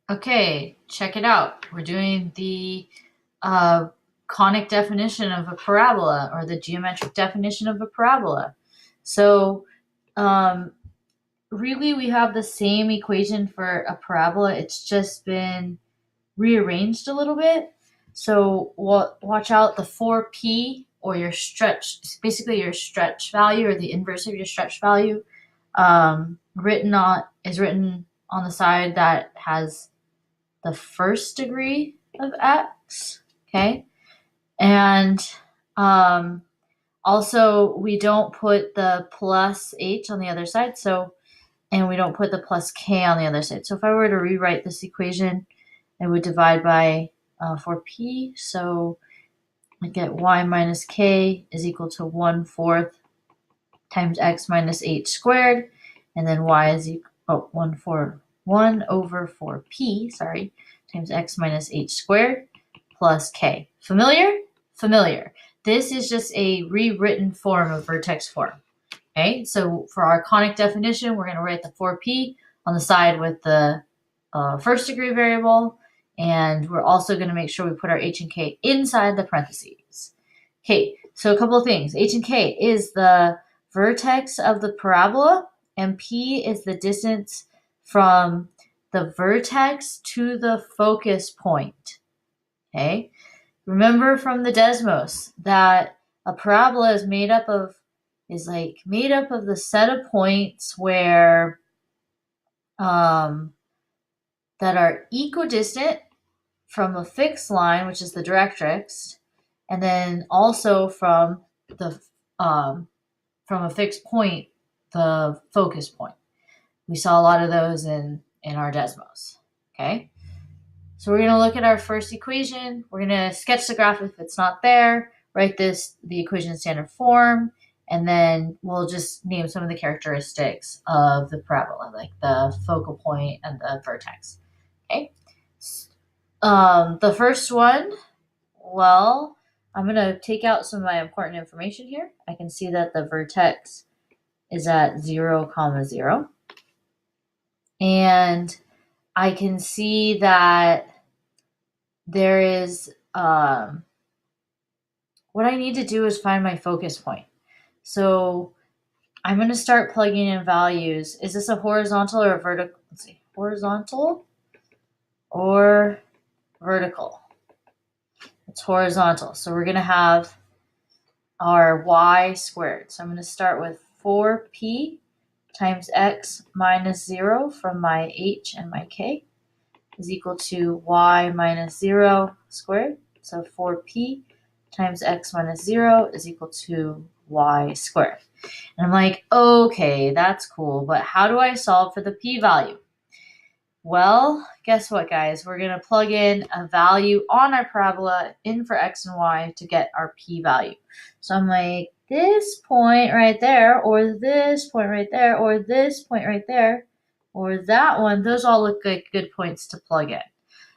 Okay, check it out. We're doing the uh, conic definition of a parabola, or the geometric definition of a parabola. So, um, really, we have the same equation for a parabola. It's just been rearranged a little bit. So, watch out, the 4p, or your stretch, basically your stretch value, or the inverse of your stretch value, written on the side that has the first degree of x, okay? And also, we don't put the plus h on the other side, and we don't put the plus k on the other side. So if I were to rewrite this equation, I would divide by 4p, so I get y minus k is equal to 1/4 times x minus h squared, and then y is equal, 1 over 4p, times x minus h squared plus k. Familiar? Familiar. This is just a rewritten form of vertex form. Okay, so for our conic definition, we're going to write the 4p on the side with the first degree variable, and we're also going to make sure we put our h and k inside the parentheses. Okay, so a couple of things. H and k is the vertex of the parabola, and p is the distance from the vertex to the focus point. Okay, remember from the Desmos that a parabola is made up of the set of points where that are equidistant from a fixed line, which is the directrix, and then also from a fixed point, the focus point. We saw a lot of those in our Desmos. Okay, so we're going to look at our first equation. We're going to sketch the graph if it's not there, write the equation in standard form, and then we'll just name some of the characteristics of the parabola, like the focal point and the vertex. Okay. The first one, well, I'm going to take out some of my important information here. I can see that the vertex is at 0, 0. And I can see that there is, what I need to do is find my focus point. So I'm going to start plugging in values. Is this a horizontal or a vertical? Let's see, horizontal or vertical? It's horizontal. So we're going to have our y squared. So I'm going to start with 4p times x minus 0 from my h and my k is equal to y minus 0 squared. So 4p times x minus 0 is equal to y squared. And I'm like, okay, that's cool, but how do I solve for the p-value? Well, guess what, guys? We're going to plug in a value on our parabola in for x and y to get our p-value. So I'm like, this point right there, or this point right there, or this point right there, or that one, those all look like good points to plug in.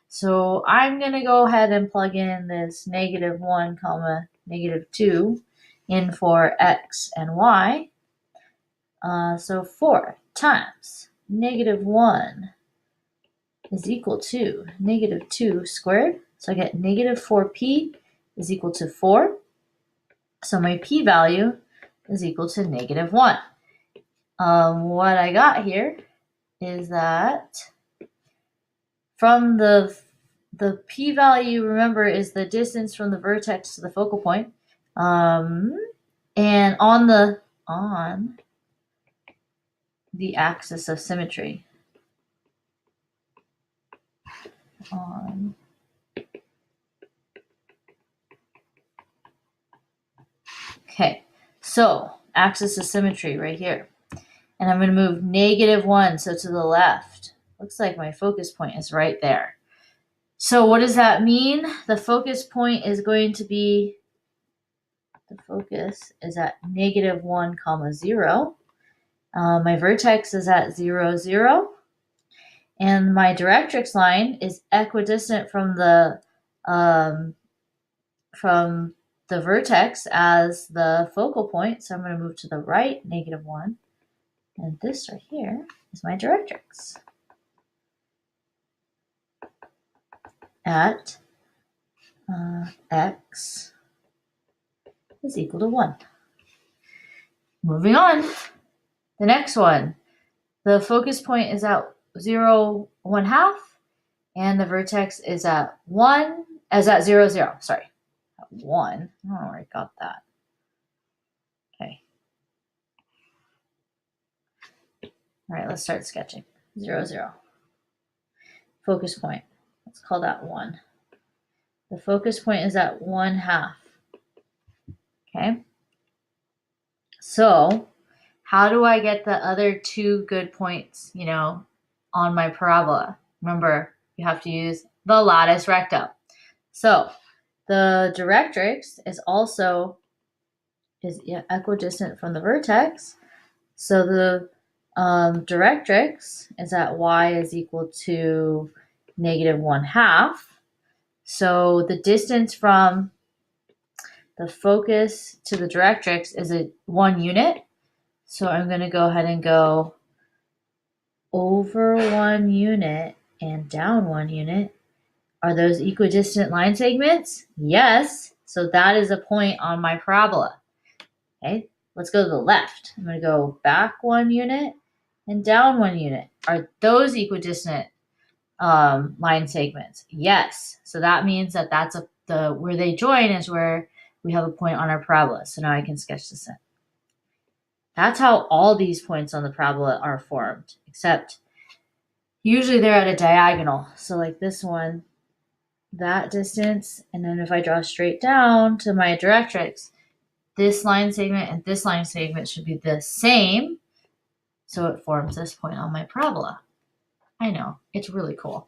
So I'm going to go ahead and plug in this -1, -2 in for x and y. So 4 times -1 is equal to -2 squared. So I get -4p is equal to 4. So my p-value is equal to -1. What I got here is that from the p-value, remember, is the distance from the vertex to the focal point. And on the axis of symmetry. Okay, so axis of symmetry right here. And I'm going to move -1, so to the left. Looks like my focus point is right there. So what does that mean? The focus point is going to be, the focus is at -1, 0. My vertex is at 0, 0. And my directrix line is equidistant from the vertex as the focal point. So I'm going to move to the right, -1. And this right here is my directrix. at x is equal to 1. Moving on, the next one. The focus point is at 0, 1/2, and the vertex is at 1, at 0, 0. Sorry, at 1. I don't know where I got that. Okay. All right, let's start sketching. 0, 0. Focus point. Let's call that 1. The focus point is at 1/2. Okay. So how do I get the other 2 good points, on my parabola? Remember, you have to use the latus rectum. So the directrix is equidistant from the vertex. So the directrix is at y is equal to negative 1/2. So the distance from the focus to the directrix is 1 unit. So I'm going to go ahead and go over 1 unit and down 1 unit. Are those equidistant line segments? Yes. So that is a point on my parabola. Okay, let's go to the left. I'm going to go back 1 unit and down 1 unit. Are those equidistant line segments? Yes. So that means that that's where they join is where we have a point on our parabola. So now I can sketch this in. That's how all these points on the parabola are formed, except usually they're at a diagonal. So like this one, that distance, and then if I draw straight down to my directrix, this line segment and this line segment should be the same. So it forms this point on my parabola. I know, it's really cool.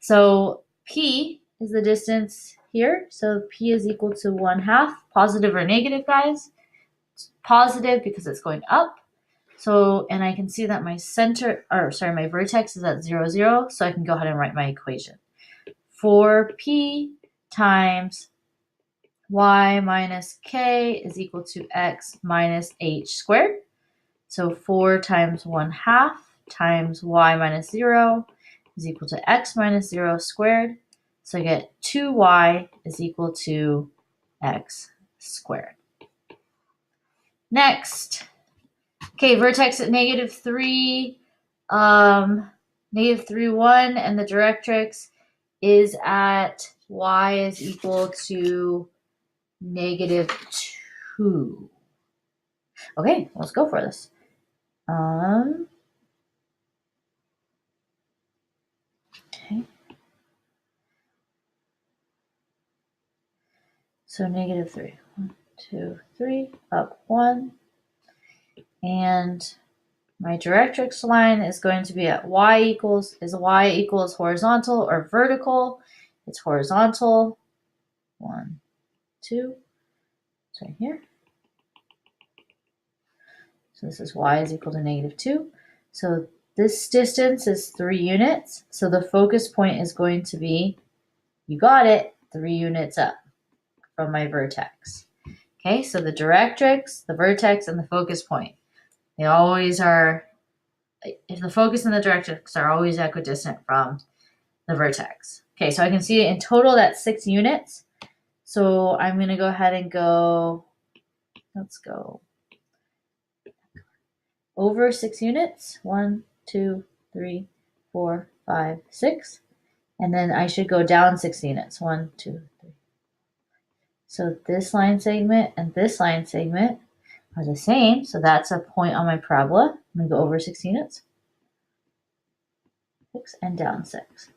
So P is the distance here. So P is equal to 1/2. Positive or negative, guys? It's positive because it's going up. So, and I can see that my vertex is at 0, 0. So I can go ahead and write my equation. 4P times y minus k is equal to x minus h squared. So 4 times 1/2 times y minus 0 is equal to x minus 0 squared. So I get 2y is equal to x squared. Next, okay, vertex at negative 3, negative 3, 1, and the directrix is at y is equal to negative 2. Okay, let's go for this. Okay. So negative 3. 1, 2, 3, up 1. And my directrix line is going to be at y equals horizontal or vertical? It's horizontal. 1, 2. It's right here. So this is y is equal to negative 2. So this distance is 3 units. So the focus point is going to be, you got it, 3 units up from my vertex. Okay, so the directrix, the vertex, and the focus point, they always are, if the focus and the directrix are always equidistant from the vertex. Okay, so I can see in total that's 6 units. So I'm going to go ahead and let's go over 6 units. 1, 2, 3, 4, 5, 6. And then I should go down 6 units. 1, 2, 3. So this line segment and this line segment are the same. So that's a point on my parabola. I'm going to go over 6 units. 6 and down 6.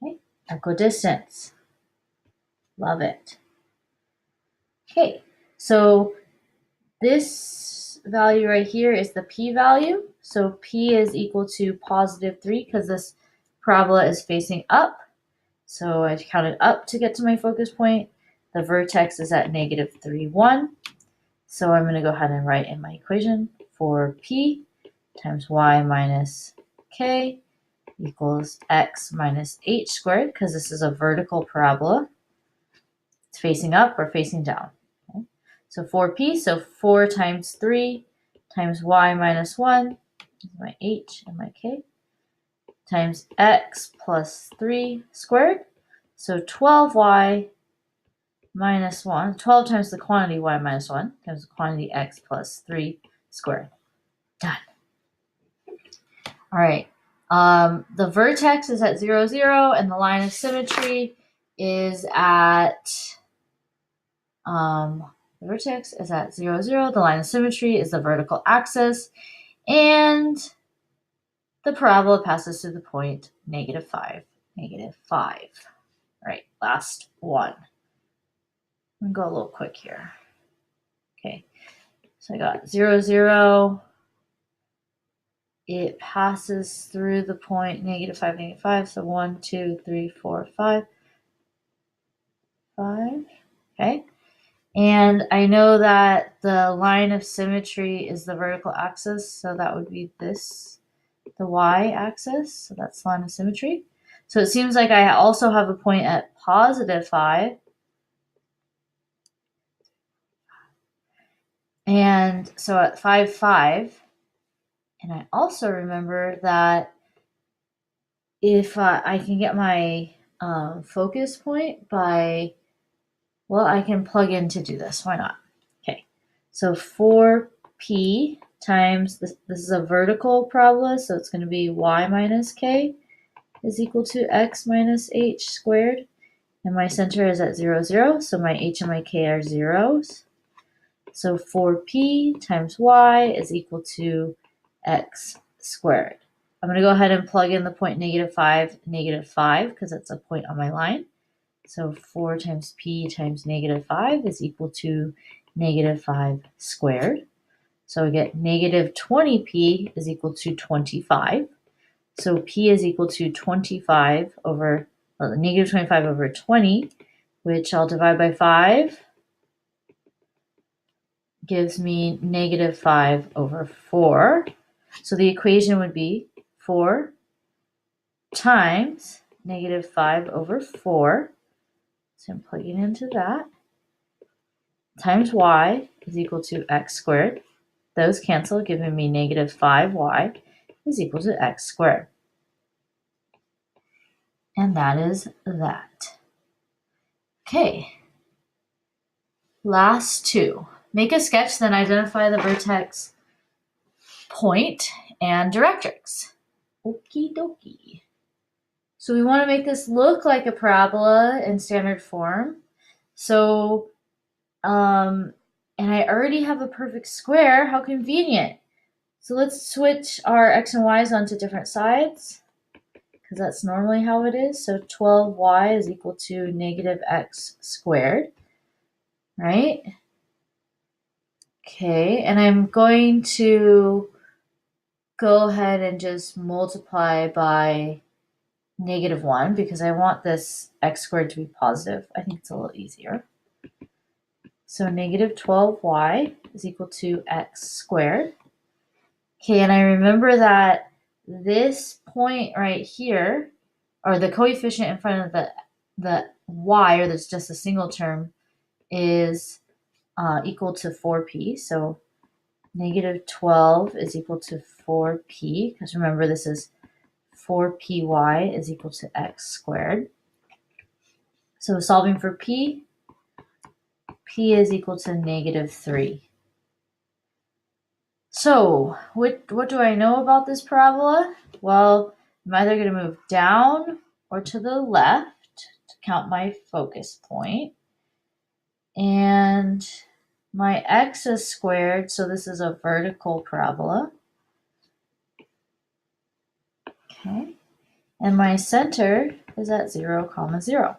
Okay, equidistance. Love it. Okay, so this value right here is the P value. So P is equal to positive 3 because this parabola is facing up. So I counted up to get to my focus point. The vertex is at negative 3, 1. So I'm going to go ahead and write in my equation for P times y minus k equals x minus h squared, because this is a vertical parabola. It's facing up or facing down. Okay. So 4p, so 4 times 3 times y minus 1 is my h and my k, times x plus 3 squared. So 12y minus 1, 12 times the quantity y minus 1 times the quantity x plus 3 squared. Done. All right. The vertex is at 0, 0, and the line of symmetry is at, the vertex is at 0, 0. The line of symmetry is the vertical axis, and the parabola passes through the point negative 5, negative 5. All right, last one. I'm gonna go a little quick here. Okay, so I got 0, 0. It passes through the point negative 5, negative 5. So 1, 2, 3, 4, 5. 5. Okay. And I know that the line of symmetry is the vertical axis. So that would be this, the y-axis. So that's line of symmetry. So it seems like I also have a point at positive 5. And so at 5, 5. And I also remember that if I can get my focus point by, well, I can plug in to do this. Why not? Okay, so 4p times, this is a vertical parabola, so it's going to be y minus k is equal to x minus h squared. And my center is at 0, 0, so my h and my k are zeros. So 4p times y is equal to x squared. I'm going to go ahead and plug in the point negative 5, because that's a point on my line. So 4 times p times negative 5 is equal to negative 5 squared. So we get negative 20p is equal to 25. So p is equal to 25 over, well, negative 25 over 20, which I'll divide by 5. Gives me negative 5 over 4. So the equation would be 4 times negative 5 over 4. So I'm plugging into that. Times y is equal to x squared. Those cancel, giving me negative 5y is equal to x squared. And that is that. Okay. Last two. Make a sketch, then identify the vertex, point, and directrix. Okie dokie. So we want to make this look like a parabola in standard form. So, and I already have a perfect square. How convenient. So let's switch our x and y's onto different sides, because that's normally how it is. So 12y is equal to negative x squared, right? Okay, and I'm going to go ahead and just multiply by negative 1 because I want this x squared to be positive. I think it's a little easier. So negative 12y is equal to x squared. Okay, and I remember that this point right here, or the coefficient in front of the y, or that's just a single term, is equal to 4p. So negative 12 is equal to 4p, because remember this is 4py is equal to x squared. So solving for p is equal to negative 3. So what do I know about this parabola? Well, I'm either going to move down or to the left to count my focus point. And my x is squared, so this is a vertical parabola. Okay. And my center is at 0, 0.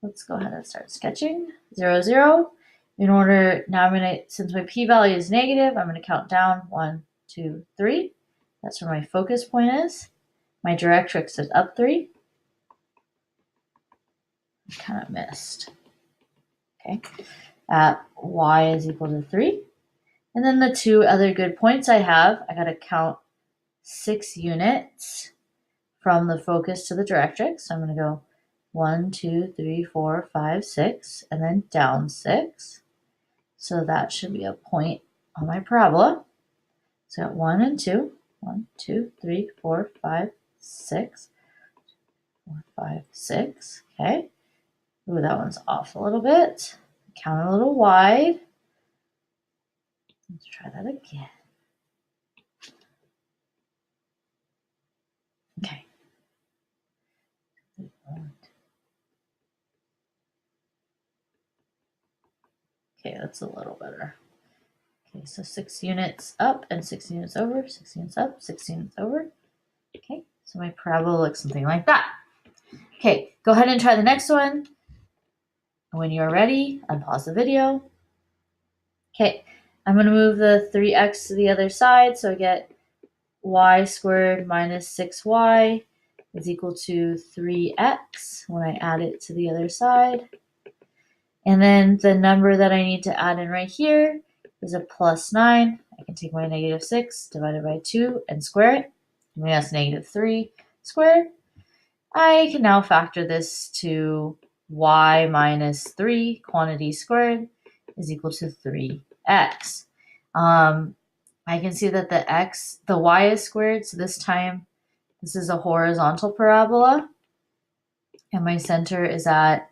Let's go ahead and start sketching. 0, 0. In order, now I'm going to, since my p-value is negative, I'm going to count down 1, 2, 3. That's where my focus point is. My directrix is up 3. I kind of missed. Okay. Y is equal to 3. And then the two other good points I have, I got to count 6 units from the focus to the directrix. So I'm going to go 1, 2, 3, 4, 5, 6, and then down 6. So that should be a point on my parabola. So I got 1 and 2. 1, 2, 3, 4, 5, 6. 4, 5, 6. Okay. Ooh, that one's off a little bit. Count a little wide. Let's try that again. Okay. Okay, that's a little better. Okay, so 6 units up and 6 units over, 6 units up, 6 units over. Okay, so my parabola looks something like that. Okay, go ahead and try the next one. When you're ready, unpause the video. Okay, I'm going to move the 3x to the other side, so I get y squared minus 6y is equal to 3x when I add it to the other side. And then the number that I need to add in right here is a plus 9. I can take my negative 6 divided by 2 and square it. I mean, that's negative 3 squared. I can now factor this to y minus 3 quantity squared is equal to 3x. I can see that the y is squared, so this time this is a horizontal parabola, and my center is at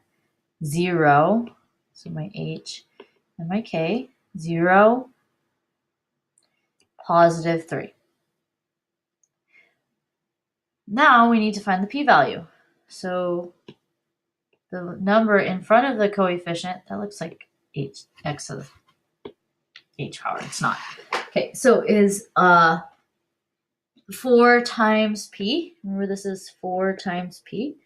0. So my h and my k, 0, positive 3. Now we need to find the p-value. So the number in front of the coefficient, that looks like x of h power. It's not. Okay, so is 4 times p. Remember, this is 4 times p.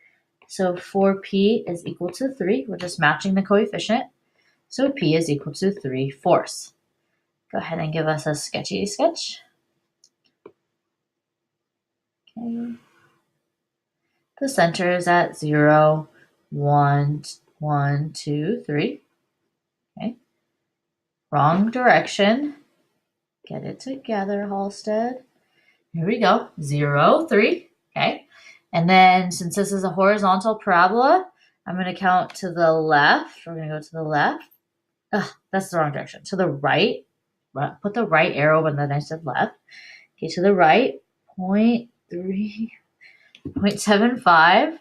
So 4p is equal to 3. We're just matching the coefficient. So p is equal to 3/4. Go ahead and give us a sketchy sketch. Okay. The center is at 0, 1, 1, 2, 3. Okay. Wrong direction. Get it together, Halstead. Here we go. 0, 3. Okay. And then since this is a horizontal parabola, I'm going to count to the left. We're going to go to the left. That's the wrong direction. To the right. Put the right arrow when then I said left. Okay, to the right. 0.3, 0.75.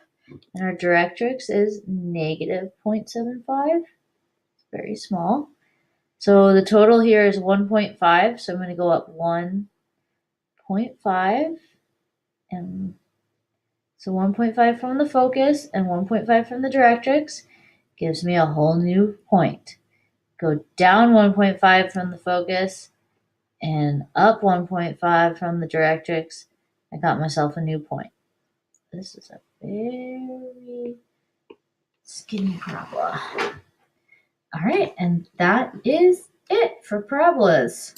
And our directrix is negative 0.75. It's very small. So the total here is 1.5. So I'm going to go up 1.5. And so 1.5 from the focus and 1.5 from the directrix gives me a whole new point. Go down 1.5 from the focus and up 1.5 from the directrix. I got myself a new point. This is a very skinny parabola. All right, and that is it for parabolas.